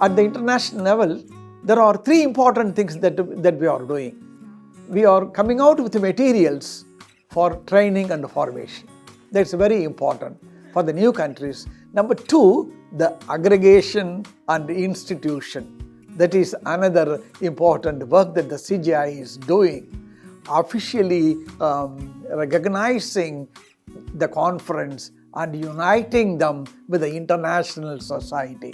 At the international level, there are three important things that we are doing. We are coming out with materials for training and formation. That's very important for the new countries. Number two, the aggregation and institution. That is another important work that the CGI is doing, officially recognizing the conference and uniting them with the international society.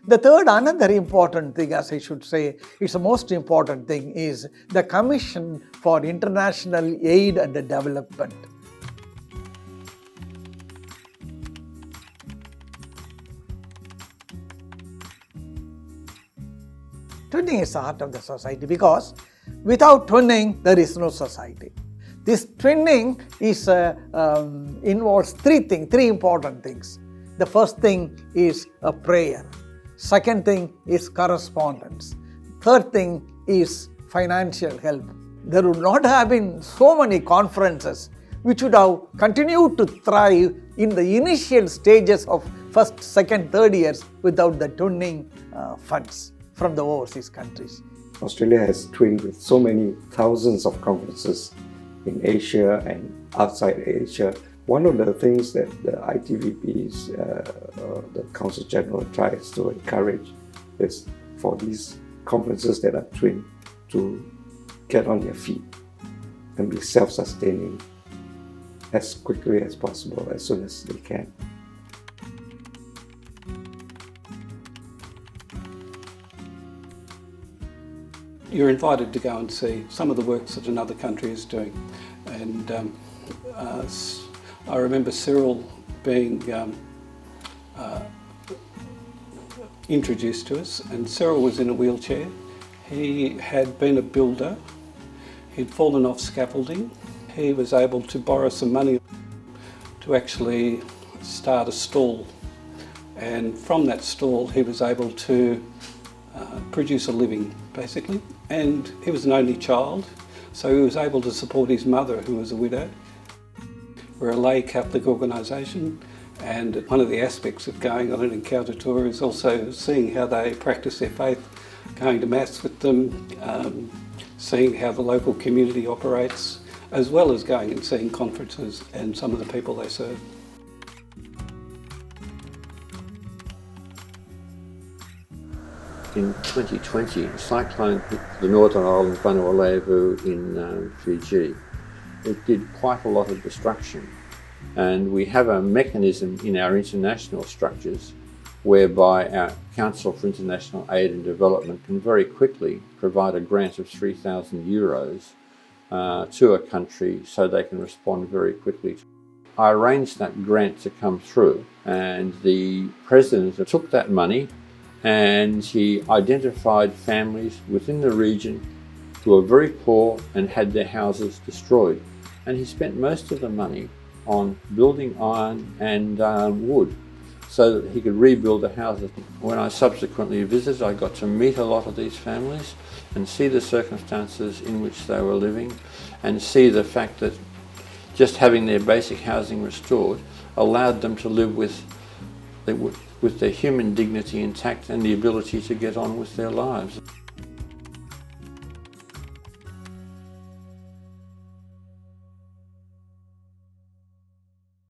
The third, another important thing, as I should say, it's the most important thing, is the Commission for International Aid and Development. Twinning is the heart of the society, because without twinning, there is no society. This twinning is involves three important things. The first thing is a prayer. Second thing is correspondence. Third thing is financial help. There would not have been so many conferences which would have continued to thrive in the initial stages of first, second, third years without the twinning funds from the overseas countries. Australia has twinned with so many thousands of conferences in Asia and outside Asia. One of the things that the ITVP's, the Council General, tries to encourage is for these conferences that are twinned to get on their feet and be self-sustaining as quickly as possible, as soon as they can. You're invited to go and see some of the works that another country is doing. And I remember Cyril being introduced to us, and Cyril was in a wheelchair. He had been a builder. He'd fallen off scaffolding. He was able to borrow some money to actually start a stall. And from that stall, he was able to produce a living, basically. And he was an only child, so he was able to support his mother, who was a widow. We're a lay Catholic organisation, and one of the aspects of going on an encounter tour is also seeing how they practice their faith, going to Mass with them, seeing how the local community operates, as well as going and seeing conferences and some of the people they serve. In 2020, a cyclone hit the northern island Vanuatu in Fiji. It did quite a lot of destruction, and we have a mechanism in our international structures whereby our Council for International Aid and Development can very quickly provide a grant of €3,000 to a country so they can respond very quickly. I arranged that grant to come through, and the President took that money and he identified families within the region who were very poor and had their houses destroyed. And he spent most of the money on building iron and wood so that he could rebuild the houses. When I subsequently visited, I got to meet a lot of these families and see the circumstances in which they were living, and see the fact that just having their basic housing restored allowed them to live with their human dignity intact and the ability to get on with their lives.